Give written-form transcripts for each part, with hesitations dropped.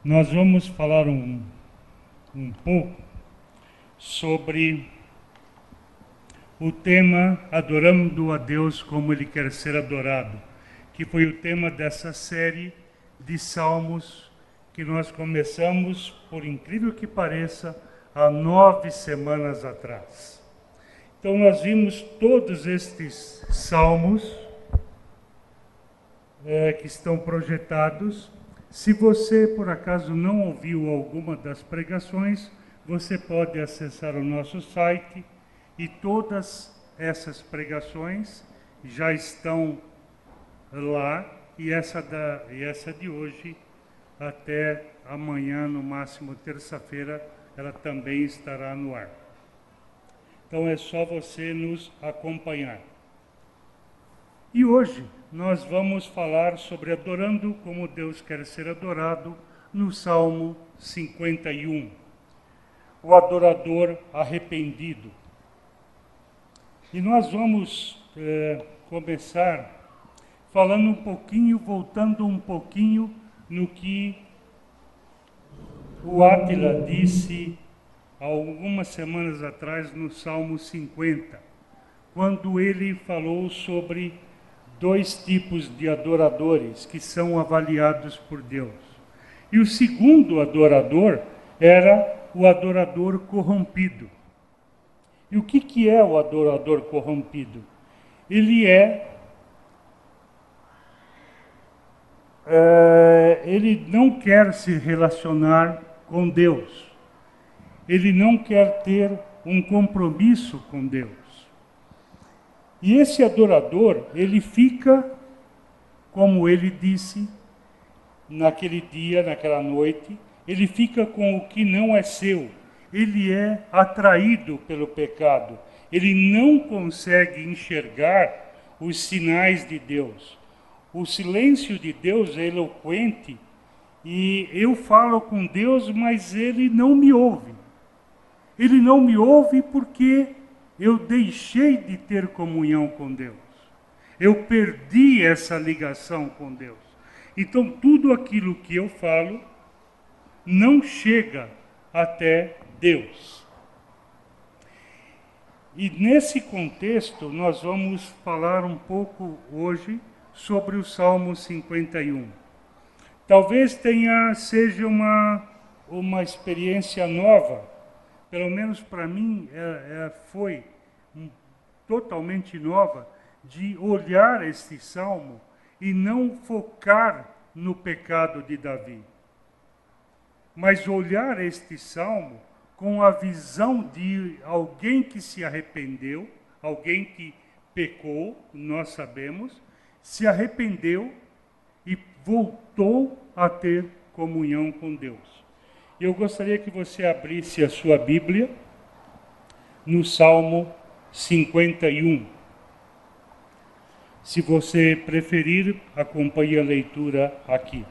Nós vamos falar um pouco sobre o tema Adorando a Deus como Ele quer ser adorado, que foi o tema dessa série de salmos que nós começamos, por incrível que pareça, há 9 semanas atrás. Então nós vimos todos estes salmos que estão projetados. Se você, por acaso, não ouviu alguma das pregações, você pode acessar o nosso site e todas essas pregações já estão lá, e essa de hoje, até amanhã, no máximo terça-feira, ela também estará no ar. Então é só você nos acompanhar. E hoje nós vamos falar sobre adorando como Deus quer ser adorado no Salmo 51. O adorador arrependido. E nós vamos começar falando um pouquinho, voltando um pouquinho no que o Átila disse há algumas semanas atrás no Salmo 50, quando ele falou sobre 2 tipos de adoradores que são avaliados por Deus. E o segundo adorador era o adorador corrompido. E o que é o adorador corrompido? Ele ele não quer se relacionar com Deus. Ele não quer ter um compromisso com Deus. E esse adorador, ele fica, como ele disse, naquele dia, naquela noite, ele fica com o que não é seu. Ele é atraído pelo pecado. Ele não consegue enxergar os sinais de Deus. O silêncio de Deus é eloquente e eu falo com Deus, mas Ele não me ouve. Ele não me ouve porque eu deixei de ter comunhão com Deus. Eu perdi essa ligação com Deus. Então, tudo aquilo que eu falo não chega até Deus. E nesse contexto, nós vamos falar um pouco hoje sobre o Salmo 51. Talvez seja uma experiência nova, pelo menos para mim foi totalmente nova, de olhar este salmo e não focar no pecado de Davi, mas olhar este salmo com a visão de alguém que se arrependeu, alguém que pecou, nós sabemos, se arrependeu e voltou a ter comunhão com Deus. Eu gostaria que você abrisse a sua Bíblia no Salmo 51. Se você preferir, acompanhe a leitura aqui.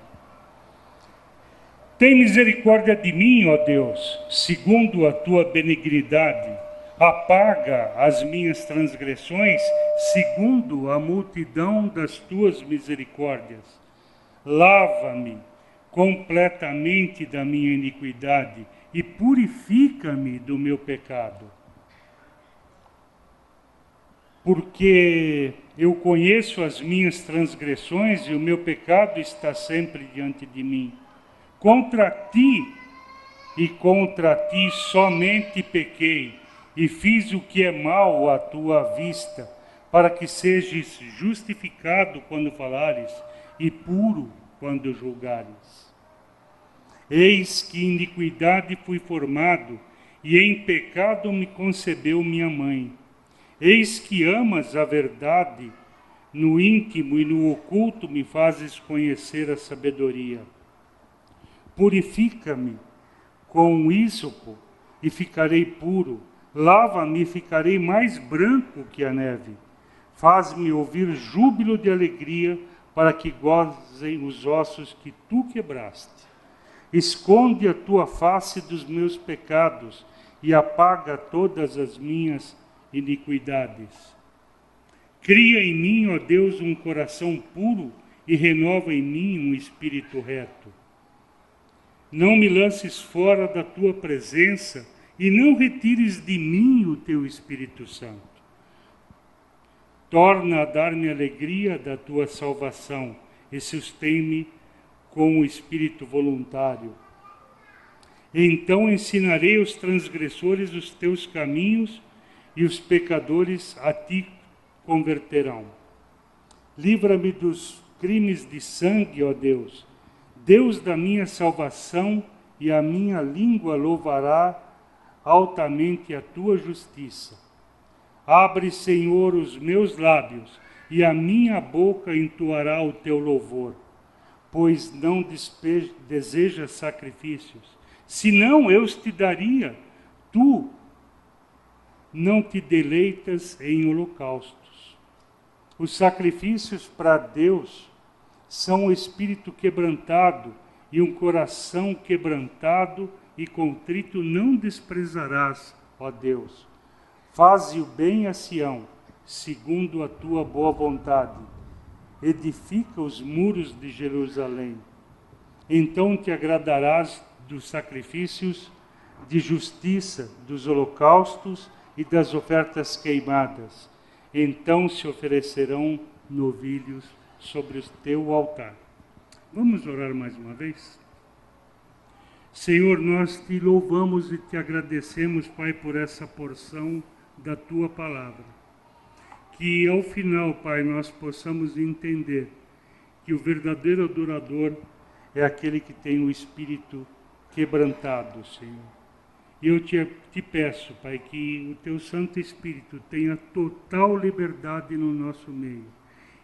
Tem misericórdia de mim, ó Deus, segundo a tua benignidade. Apaga as minhas transgressões, segundo a multidão das tuas misericórdias. Lava-me completamente da minha iniquidade e purifica-me do meu pecado. Porque eu conheço as minhas transgressões e o meu pecado está sempre diante de mim. Contra ti e contra ti somente pequei e fiz o que é mal à tua vista, para que sejas justificado quando falares e puro quando julgares. Eis que em iniquidade fui formado e em pecado me concebeu minha mãe. Eis que amas a verdade, no íntimo e no oculto me fazes conhecer a sabedoria. Purifica-me com ísopo e ficarei puro. Lava-me e ficarei mais branco que a neve. Faz-me ouvir júbilo de alegria, para que gozem os ossos que tu quebraste. Esconde a tua face dos meus pecados e apaga todas as minhas iniquidades. Cria em mim, ó Deus, um coração puro e renova em mim um espírito reto. Não me lances fora da tua presença e não retires de mim o teu Espírito Santo. Torna a dar-me alegria da tua salvação e sustém-me com o espírito voluntário. Então ensinarei aos transgressores os teus caminhos e os pecadores a ti converterão. Livra-me dos crimes de sangue, ó Deus, Deus da minha salvação, e a minha língua louvará altamente a tua justiça. Abre, Senhor, os meus lábios, e a minha boca entoará o teu louvor, pois não desejas sacrifícios, senão eu os te daria. Tu não te deleitas em holocaustos. Os sacrifícios para Deus são o espírito quebrantado, e um coração quebrantado e contrito não desprezarás, ó Deus. Faze o bem a Sião, segundo a tua boa vontade. Edifica os muros de Jerusalém. Então te agradarás dos sacrifícios de justiça, dos holocaustos e das ofertas queimadas. Então se oferecerão novilhos sobre o teu altar. Vamos orar mais uma vez? Senhor, nós te louvamos e te agradecemos, Pai, por essa porção da tua palavra. Que ao final, Pai, nós possamos entender que o verdadeiro adorador é aquele que tem o espírito quebrantado, Senhor. E eu te peço, Pai, que o teu Santo Espírito tenha total liberdade no nosso meio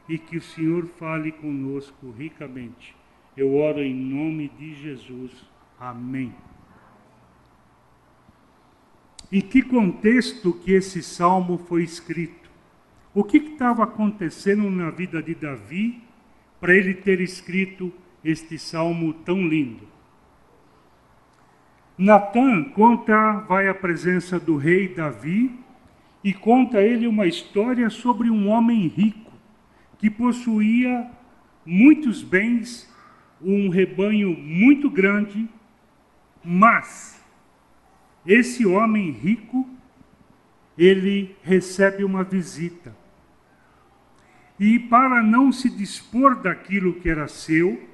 e que o Senhor fale conosco ricamente. Eu oro em nome de Jesus. Amém. Em que contexto que esse salmo foi escrito? O que estava acontecendo na vida de Davi para ele ter escrito este salmo tão lindo? Natã vai à presença do rei Davi e conta a ele uma história sobre um homem rico que possuía muitos bens, um rebanho muito grande, mas esse homem rico, ele recebe uma visita. E para não se dispor daquilo que era seu,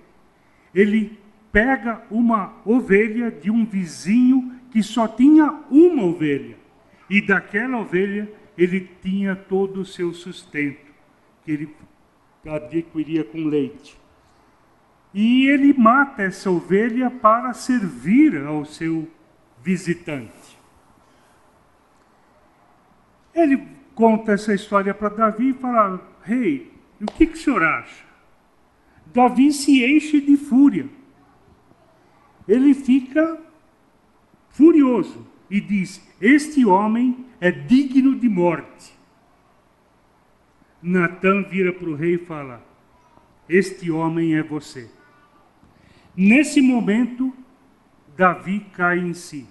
ele pega uma ovelha de um vizinho que só tinha uma ovelha. E daquela ovelha ele tinha todo o seu sustento, que ele adquiria com leite. E ele mata essa ovelha para servir ao seu visitante. Ele conta essa história para Davi e fala: rei, o que o senhor acha? Davi se enche de fúria. Ele fica furioso e diz: este homem é digno de morte. Natã vira para o rei e fala: este homem é você. Nesse momento, Davi cai em si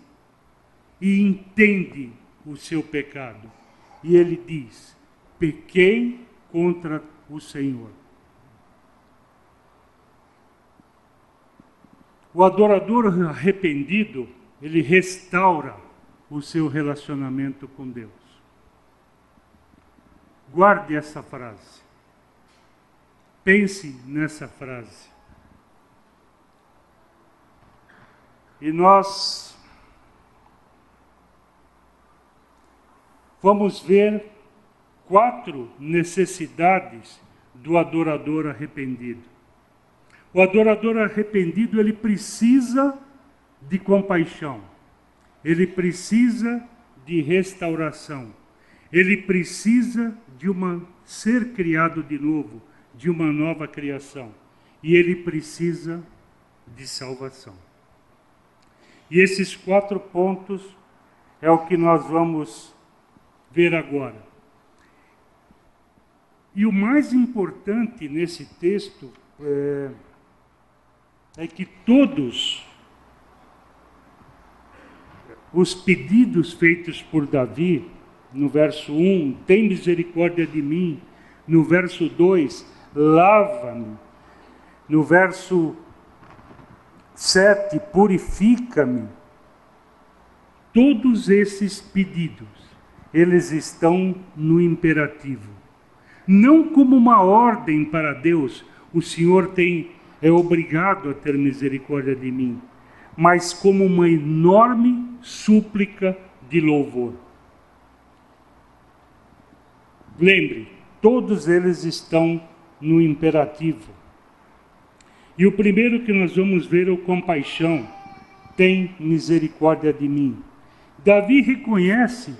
e entende o seu pecado. E ele diz: pequei contra o Senhor. O adorador arrependido, ele restaura o seu relacionamento com Deus. Guarde essa frase. Pense nessa frase. E nós vamos ver 4 necessidades do adorador arrependido. O adorador arrependido, ele precisa de compaixão. Ele precisa de restauração. Ele precisa de ser criado de novo, de uma nova criação. E ele precisa de salvação. E esses 4 pontos é o que nós vamos ver agora. E o mais importante nesse texto é que todos os pedidos feitos por Davi, no verso 1, tem misericórdia de mim. No verso 2, lava-me. No verso 7, purifica-me. Todos esses pedidos, eles estão no imperativo. Não como uma ordem para Deus, o Senhor é obrigado a ter misericórdia de mim, mas como uma enorme súplica de louvor. Lembre, todos eles estão no imperativo. E o primeiro que nós vamos ver é o compaixão. Tem misericórdia de mim. Davi reconhece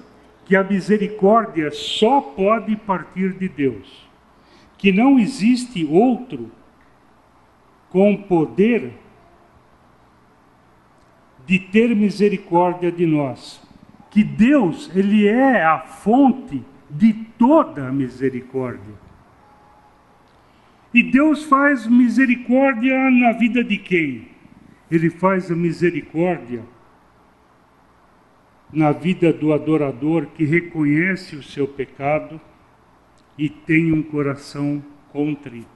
que a misericórdia só pode partir de Deus, que não existe outro com poder de ter misericórdia de nós, que Deus, Ele é a fonte de toda a misericórdia. E Deus faz misericórdia na vida de quem? Ele faz a misericórdia na vida do adorador que reconhece o seu pecado e tem um coração contrito.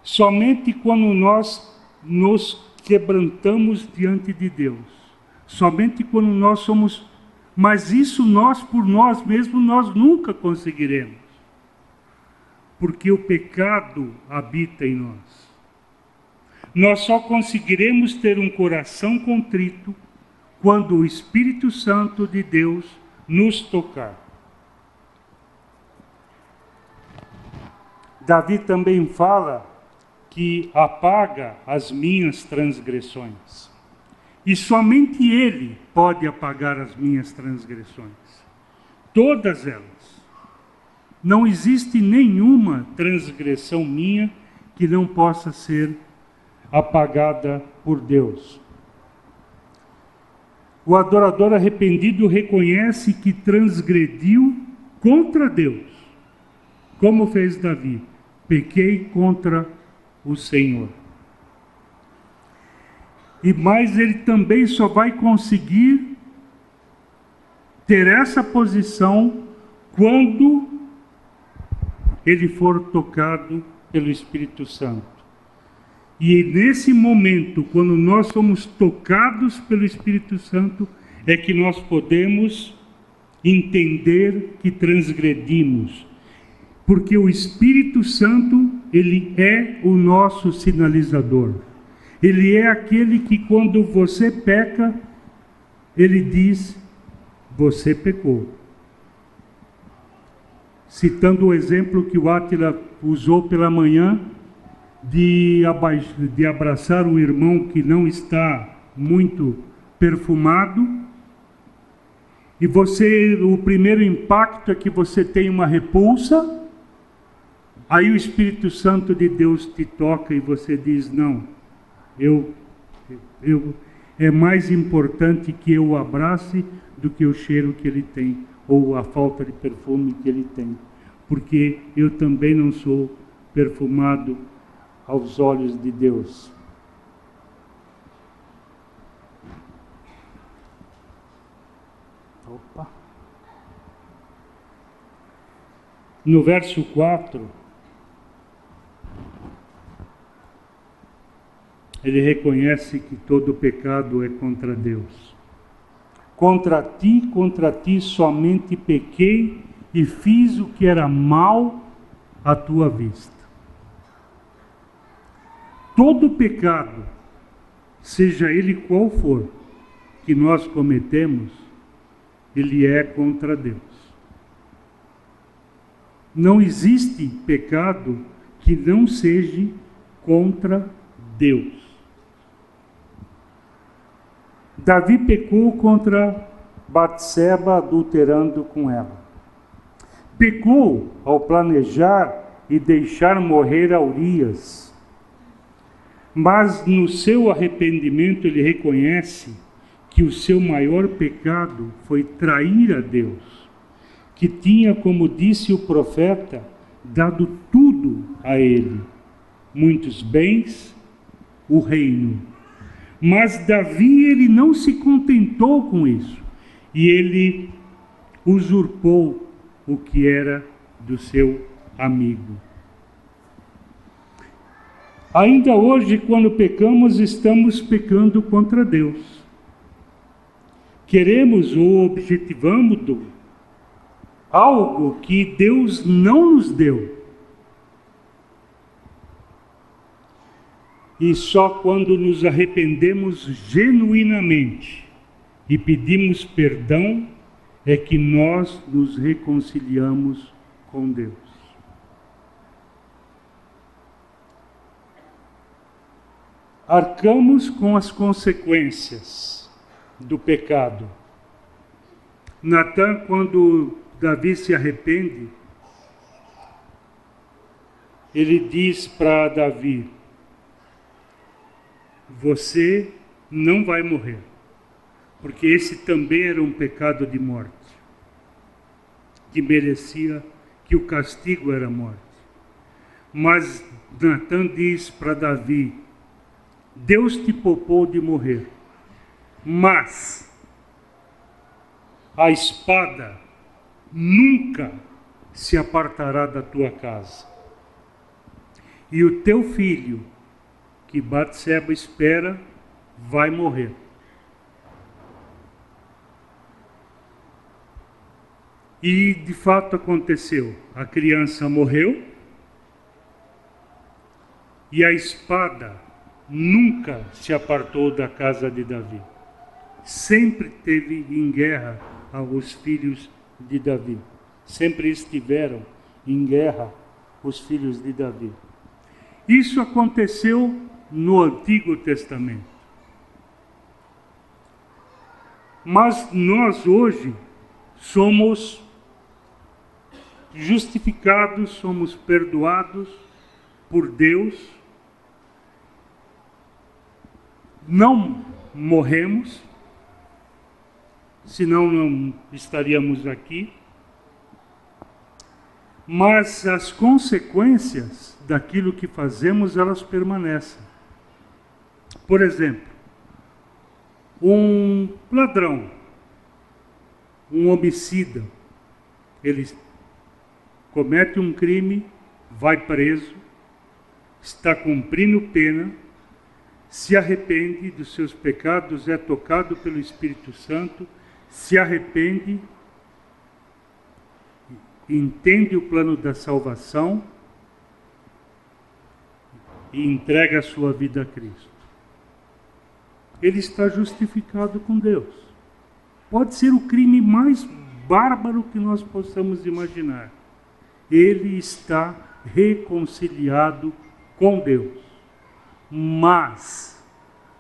Somente quando nós nos quebrantamos diante de Deus, somente quando nós somos, mas isso nós por nós mesmos nós nunca conseguiremos, porque o pecado habita em nós. Nós só conseguiremos ter um coração contrito quando o Espírito Santo de Deus nos tocar. Davi também fala que apaga as minhas transgressões. E somente Ele pode apagar as minhas transgressões. Todas elas. Não existe nenhuma transgressão minha que não possa ser apagada por Deus. O adorador arrependido reconhece que transgrediu contra Deus. Como fez Davi? Pequei contra o Senhor. E mais ele também só vai conseguir ter essa posição quando ele for tocado pelo Espírito Santo. E nesse momento, quando nós somos tocados pelo Espírito Santo, é que nós podemos entender que transgredimos. Porque o Espírito Santo, ele é o nosso sinalizador. Ele é aquele que quando você peca, ele diz, você pecou. Citando o exemplo que o Átila usou pela manhã, de abraçar um irmão que não está muito perfumado, e o primeiro impacto é que você tem uma repulsa, aí o Espírito Santo de Deus te toca e você diz, não, é mais importante que eu o abrace do que o cheiro que ele tem, ou a falta de perfume que ele tem, porque eu também não sou perfumado aos olhos de Deus. Opa. No verso 4, ele reconhece que todo pecado é contra Deus. Contra ti somente pequei e fiz o que era mal à tua vista. Todo pecado, seja ele qual for, que nós cometemos, ele é contra Deus. Não existe pecado que não seja contra Deus. Davi pecou contra Batseba, adulterando com ela. Pecou ao planejar e deixar morrer a Urias. Mas no seu arrependimento ele reconhece que o seu maior pecado foi trair a Deus, que tinha, como disse o profeta, dado tudo a ele, muitos bens, o reino. Mas Davi, ele não se contentou com isso. E ele usurpou o que era do seu amigo. Ainda hoje, quando pecamos, estamos pecando contra Deus. Queremos ou objetivamos algo que Deus não nos deu. E só quando nos arrependemos genuinamente e pedimos perdão é que nós nos reconciliamos com Deus. Arcamos com as consequências do pecado. Natan, quando Davi se arrepende, ele diz para Davi: você não vai morrer, porque esse também era um pecado de morte, que merecia, que o castigo era a morte. Mas Natan diz para Davi: Deus te poupou de morrer, mas a espada nunca se apartará da tua casa. E o teu filho, que Batseba espera, vai morrer. E de fato aconteceu. A criança morreu e a espada nunca se apartou da casa de Davi. Sempre teve em guerra os filhos de Davi. Sempre estiveram em guerra os filhos de Davi. Isso aconteceu no Antigo Testamento. Mas nós hoje somos justificados, somos perdoados por Deus. Não morremos, senão não estaríamos aqui. Mas as consequências daquilo que fazemos, elas permanecem. Por exemplo, um ladrão, um homicida, ele comete um crime, vai preso, está cumprindo pena, se arrepende dos seus pecados, é tocado pelo Espírito Santo, se arrepende, entende o plano da salvação e entrega a sua vida a Cristo. Ele está justificado com Deus. Pode ser o crime mais bárbaro que nós possamos imaginar. Ele está reconciliado com Deus. Mas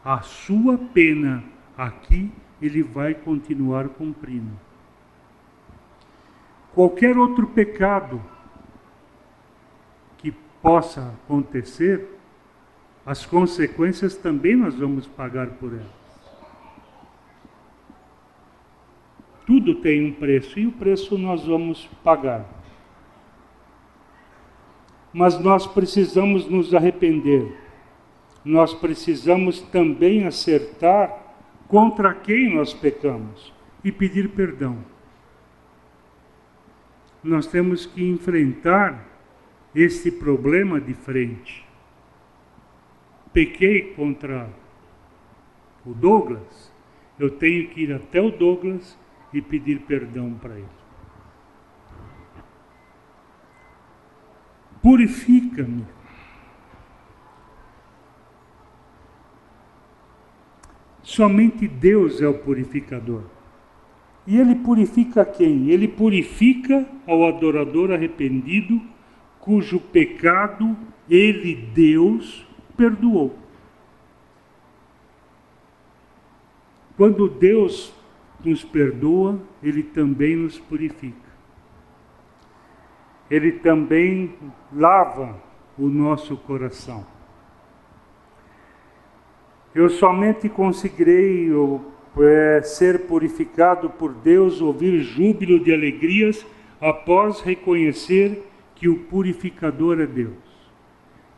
a sua pena aqui ele vai continuar cumprindo. Qualquer outro pecado que possa acontecer, as consequências também nós vamos pagar por elas. Tudo tem um preço e o preço nós vamos pagar. Mas nós precisamos nos arrepender. Nós precisamos também acertar contra quem nós pecamos e pedir perdão. Nós temos que enfrentar esse problema de frente. Pequei contra o Douglas, eu tenho que ir até o Douglas e pedir perdão para ele. Purifica-me. Somente Deus é o purificador. E Ele purifica quem? Ele purifica ao adorador arrependido, cujo pecado Ele, Deus, perdoou. Quando Deus nos perdoa, Ele também nos purifica. Ele também lava o nosso coração. Eu somente conseguirei ser purificado por Deus, ouvir júbilo de alegrias, após reconhecer que o purificador é Deus.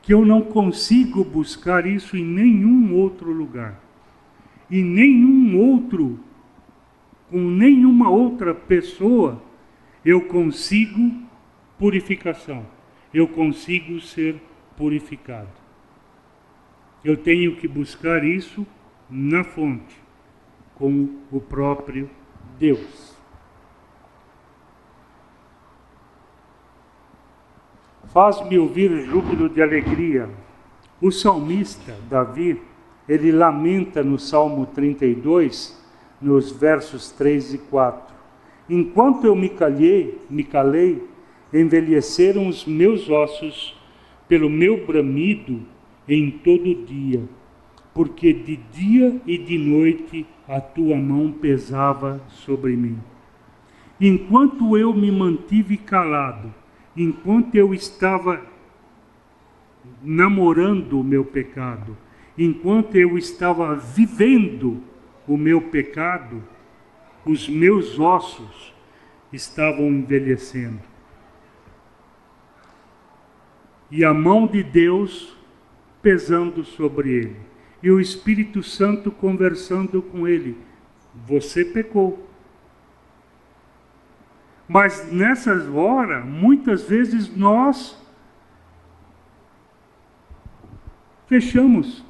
Que eu não consigo buscar isso em nenhum outro lugar. e com nenhuma outra pessoa, eu consigo purificação. Eu consigo ser purificado. Eu tenho que buscar isso na fonte, com o próprio Deus. Faz-me ouvir júbilo de alegria. O salmista, Davi, ele lamenta no Salmo 32, nos versos 3 e 4. Enquanto eu me calei, envelheceram os meus ossos pelo meu bramido em todo dia, porque de dia e de noite a tua mão pesava sobre mim. Enquanto eu me mantive calado, enquanto eu estava namorando o meu pecado, enquanto eu estava vivendo o meu pecado, os meus ossos estavam envelhecendo. E a mão de Deus pesando sobre ele. E o Espírito Santo conversando com ele. Você pecou. Mas nessas horas, muitas vezes nós fechamos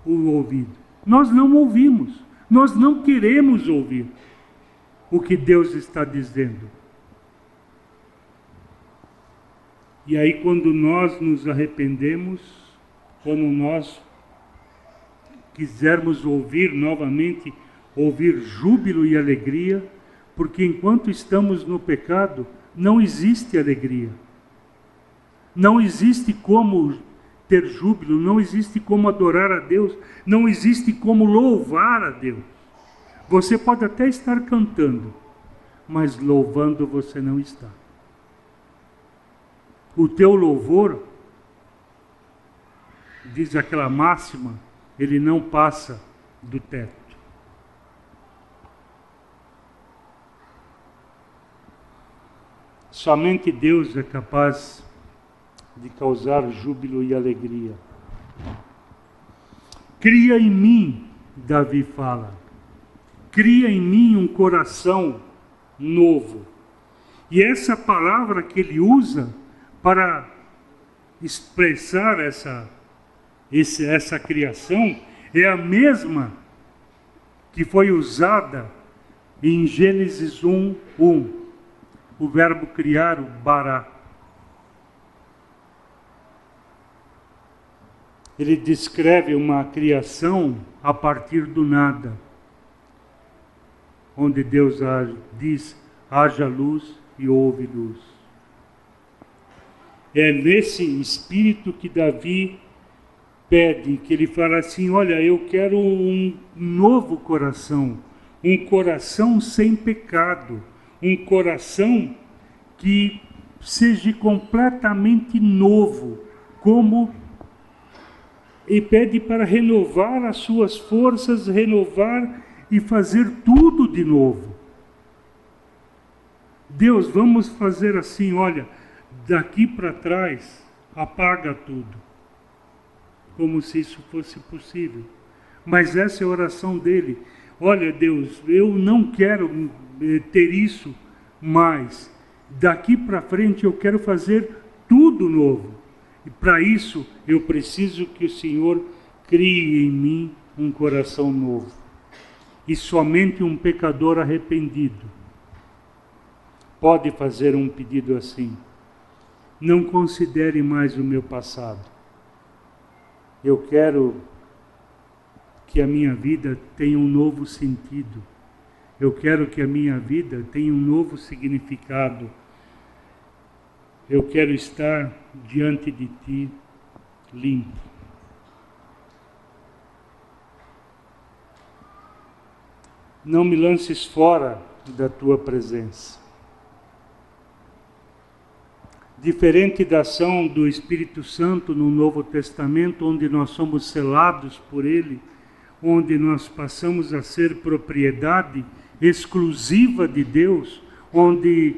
o ouvido. Nós não ouvimos. Nós não queremos ouvir o que Deus está dizendo. E aí, quando nós nos arrependemos, quando nós quisermos ouvir novamente, ouvir júbilo e alegria, porque enquanto estamos no pecado, não existe alegria. Não existe como ter júbilo, não existe como adorar a Deus, não existe como louvar a Deus. Você pode até estar cantando, mas louvando você não está. O teu louvor, diz aquela máxima, ele não passa do teto. Somente Deus é capaz de causar júbilo e alegria. Cria em mim, Davi fala, cria em mim um coração novo. E essa palavra que ele usa para expressar essa criação é a mesma que foi usada em Gênesis 1:1, o verbo criar, o bará. Ele descreve uma criação a partir do nada, onde Deus diz, haja luz e houve luz. É nesse espírito que Davi pede, que ele fala assim, olha, eu quero um novo coração, um coração sem pecado, um coração que seja completamente novo, e pede para renovar as suas forças, renovar e fazer tudo de novo. Deus, vamos fazer assim, olha, daqui para trás, apaga tudo. Como se isso fosse possível. Mas essa é a oração dele. Olha, Deus, eu não quero ter isso mais. Daqui para frente eu quero fazer tudo novo. E para isso eu preciso que o Senhor crie em mim um coração novo. E somente um pecador arrependido pode fazer um pedido assim. Não considere mais o meu passado. Eu quero que a minha vida tenha um novo sentido. Eu quero que a minha vida tenha um novo significado. Eu quero estar diante de ti limpo. Não me lances fora da tua presença. Diferente da ação do Espírito Santo no Novo Testamento, onde nós somos selados por Ele, onde nós passamos a ser propriedade exclusiva de Deus, onde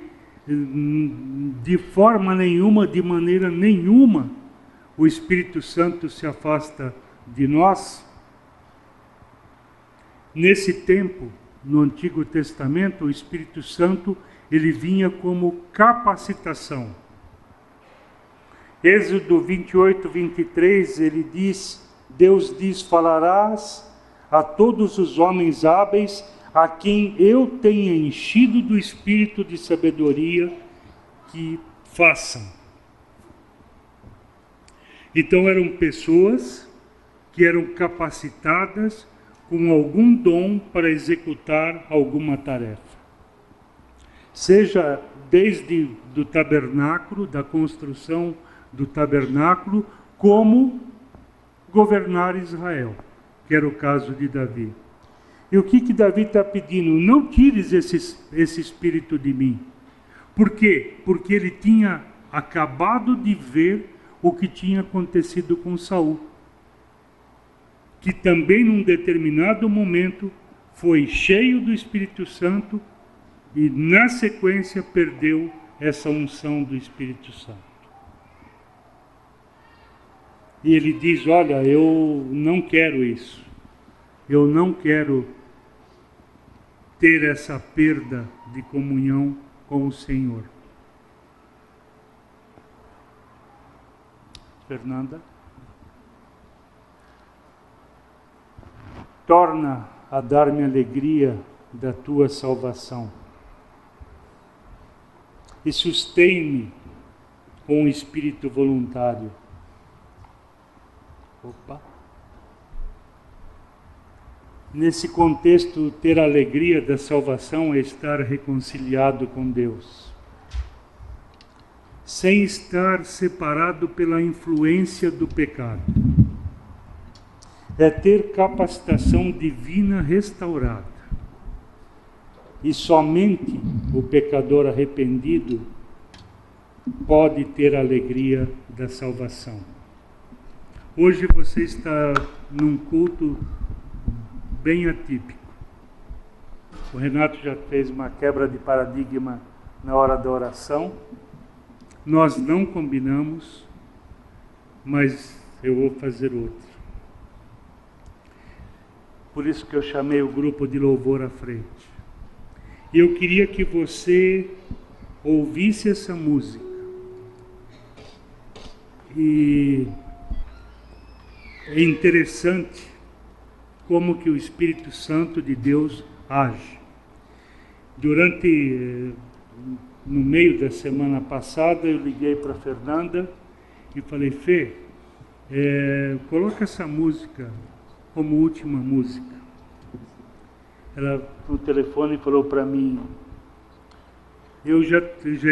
de forma nenhuma, de maneira nenhuma, o Espírito Santo se afasta de nós. Nesse tempo, no Antigo Testamento, o Espírito Santo, ele vinha como capacitação. Êxodo 28, 23, Deus diz, falarás a todos os homens hábeis, a quem eu tenha enchido do espírito de sabedoria, que façam. Então eram pessoas que eram capacitadas com algum dom para executar alguma tarefa. Seja desde do tabernáculo, da construção do tabernáculo, como governar Israel, que era o caso de Davi. E o que Davi está pedindo? Não tires esse espírito de mim. Por quê? Porque ele tinha acabado de ver o que tinha acontecido com Saul, que também num determinado momento foi cheio do Espírito Santo e na sequência perdeu essa unção do Espírito Santo. E ele diz, olha, eu não quero isso. Eu não quero ter essa perda de comunhão com o Senhor. Fernanda? Torna a dar-me alegria da tua salvação e sustém-me com o espírito voluntário. Opa! Nesse contexto, ter a alegria da salvação é estar reconciliado com Deus, sem estar separado pela influência do pecado. É ter capacitação divina restaurada. E somente o pecador arrependido pode ter a alegria da salvação. Hoje você está num culto bem atípico. O Renato já fez uma quebra de paradigma na hora da oração. Nós não combinamos, mas eu vou fazer outro. Por isso que eu chamei o grupo de louvor à frente. E eu queria que você ouvisse essa música. E é interessante como que o Espírito Santo de Deus age. No meio da semana passada, eu liguei para a Fernanda e falei, Fê, coloca essa música como última música. Ela, no telefone, falou para mim, eu já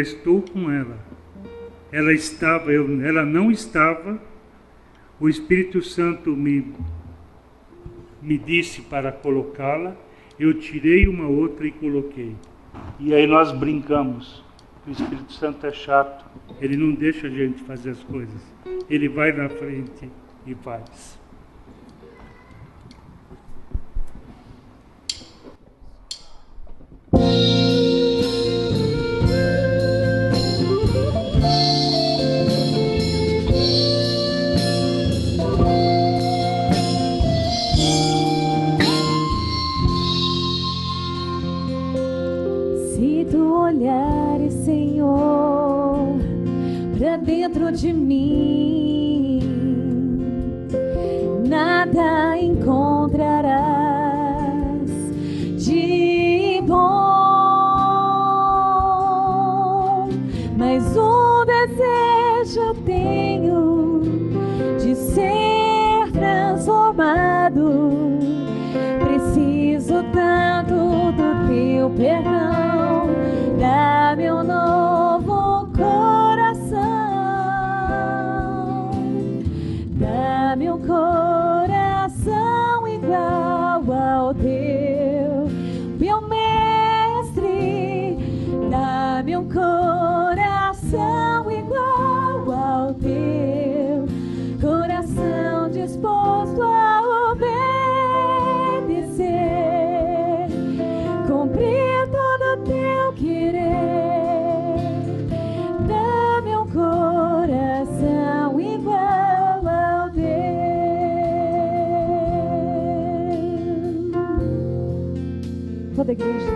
estou com ela. Ela não estava, o Espírito Santo me disse para colocá-la, eu tirei uma outra e coloquei. E aí nós brincamos. O Espírito Santo é chato, ele não deixa a gente fazer as coisas. Ele vai na frente e faz. Se tu olhares, Senhor, pra dentro de mim, nada encontrarás de bom, mas um desejo eu tenho de ser transformado. Preciso tanto do teu perdão, dá-me um novo coração, dá-me um coração igual ao teu, meu mestre, dá-me um coração igual ao teu, coração disposto a obedecer, cumprir todo toda a igreja.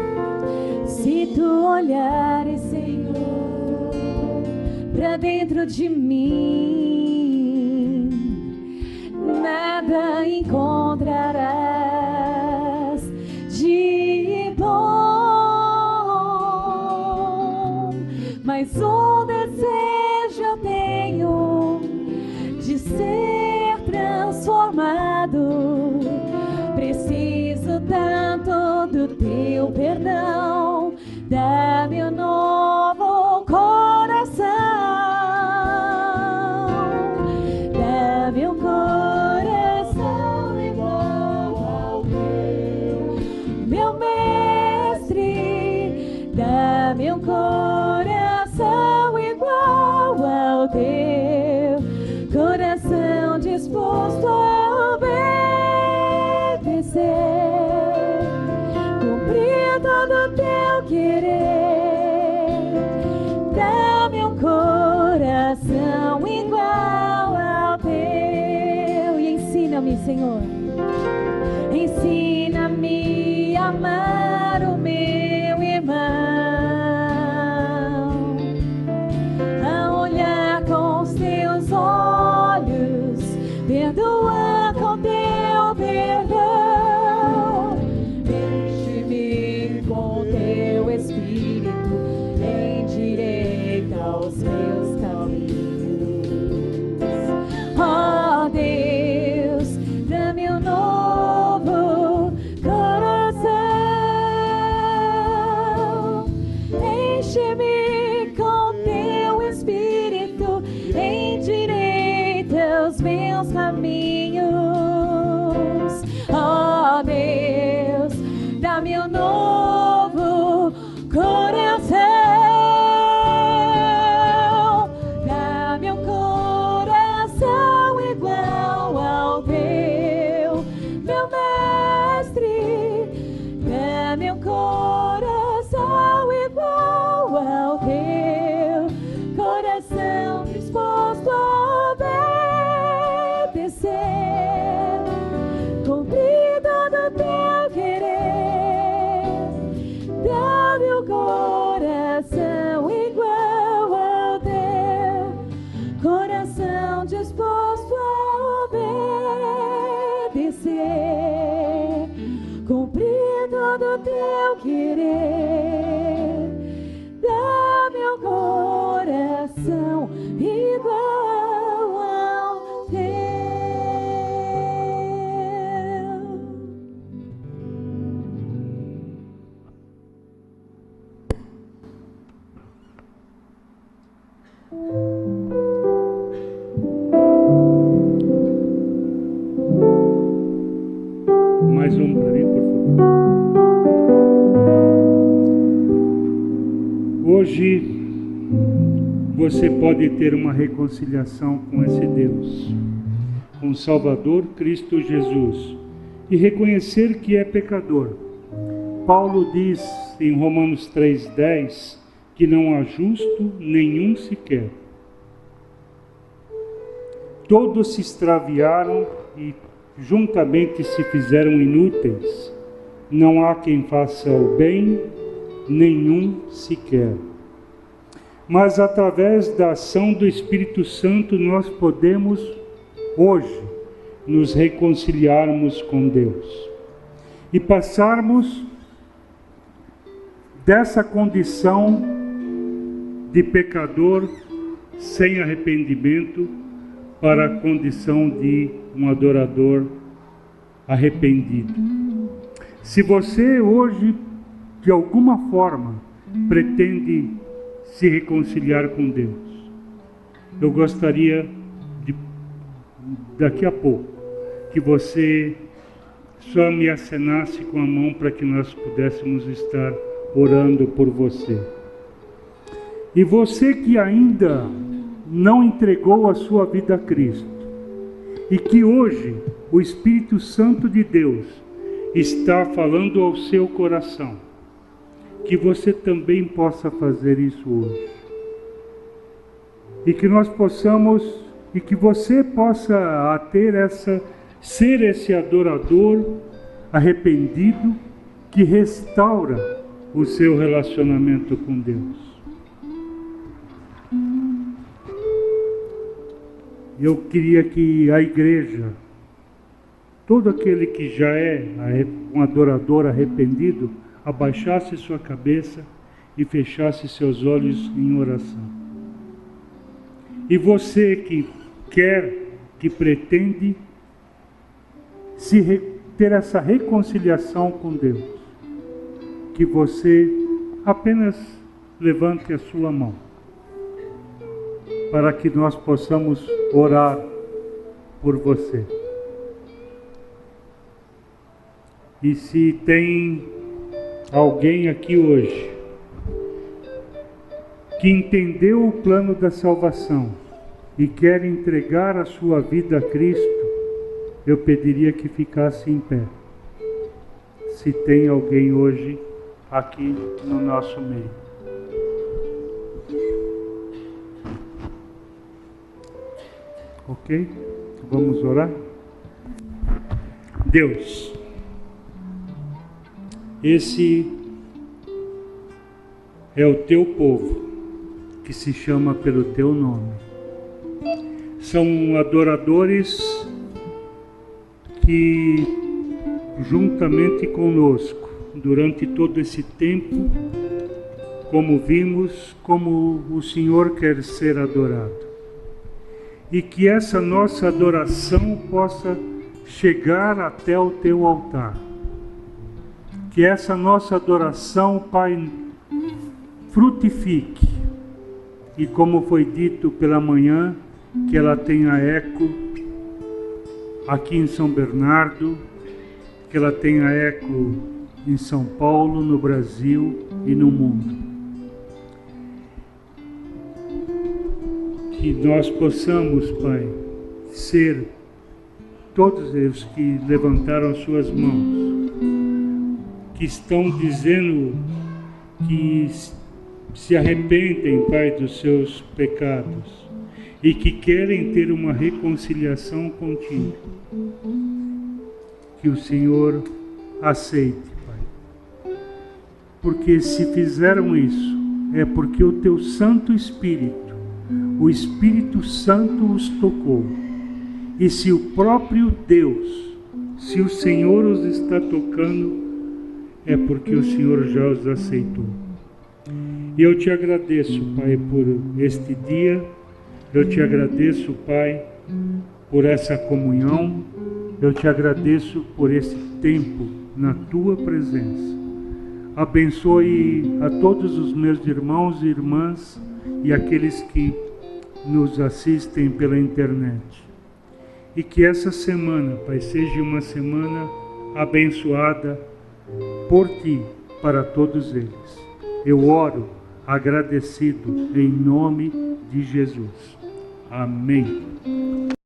Se tu olhares, Senhor, pra dentro de mim, nada encontrarás de bom, mas um desejo eu tenho de ser transformado. Preciso tanto do teu perdão, dá-me um novo coração, dá-me um coração igual ao teu, meu mestre, dá-me um coração igual ao teu, coração disposto a obedecer, cumprir todo o teu querer. Dá-me um coração igual ao teu. E ensina-me, Senhor, ensina-me a amar o meu irmão, a olhar com os teus olhos, perdoar com teu perdão. Enche-me com teu Espírito, endireita os meus caminhos. Ó Deus, dá-me um novo coração. Enche-me com teu Espírito, endireita os meus caminhos. Ó Deus, dá-me um novo coração, dá-me um coração igual ao teu, meu mestre, dá-me um coração igual ao teu, coração disposto a obedecer, cumprir todo o teu querer. Dá-me um coração igual ao teu, coração disposto a obedecer, cumprir todo o teu querer. Dá-me um coração igual ao teu. Mais um para mim, por favor. Hoje você pode ter uma reconciliação com esse Deus, com o Salvador Cristo Jesus, e reconhecer que é pecador. Paulo diz em Romanos 3,10 que não há justo nenhum sequer. Todos se extraviaram e juntamente se fizeram inúteis. Não há quem faça o bem, nenhum sequer. Mas através da ação do Espírito Santo nós podemos hoje nos reconciliarmos com Deus e passarmos dessa condição de pecador sem arrependimento para a condição de um adorador arrependido. Se você hoje, de alguma forma, pretende se reconciliar com Deus, eu gostaria de, daqui a pouco, que você só me acenasse com a mão para que nós pudéssemos estar orando por você. E você que ainda não entregou a sua vida a Cristo, e que hoje o Espírito Santo de Deus está falando ao seu coração, que você também possa fazer isso hoje. E que nós possamos, e que você possa ter ser esse adorador arrependido, que restaura o seu relacionamento com Deus. Eu queria que a igreja, todo aquele que já é um adorador arrependido, abaixasse sua cabeça e fechasse seus olhos em oração. E você que quer, que pretende ter essa reconciliação com Deus, que você apenas levante a sua mão, para que nós possamos orar por você. E se tem alguém aqui hoje que entendeu o plano da salvação e quer entregar a sua vida a Cristo, eu pediria que ficasse em pé. Se tem alguém hoje aqui no nosso meio. Ok? Vamos orar? Deus, esse é o teu povo que se chama pelo teu nome. São adoradores que, juntamente conosco, durante todo esse tempo, como vimos, como o Senhor quer ser adorado. E que essa nossa adoração possa chegar até o teu altar. Que essa nossa adoração, Pai, frutifique. E como foi dito pela manhã, que ela tenha eco aqui em São Bernardo, que ela tenha eco em São Paulo, no Brasil e no mundo. Que nós possamos, Pai, ser todos eles que levantaram suas mãos, que estão dizendo que se arrependem, Pai, dos seus pecados e que querem ter uma reconciliação contigo. Que o Senhor aceite, Pai. Porque se fizeram isso, é porque o teu Santo Espírito, o Espírito Santo os tocou. E se o próprio Deus, se o Senhor os está tocando, é porque o Senhor já os aceitou. E eu te agradeço, Pai, por este dia. Eu te agradeço, Pai, por essa comunhão. Eu te agradeço por esse tempo na tua presença. Abençoe a todos os meus irmãos e irmãs e aqueles que nos assistem pela internet. E que essa semana, Pai, seja uma semana abençoada por Ti, para todos eles. Eu oro agradecido em nome de Jesus. Amém.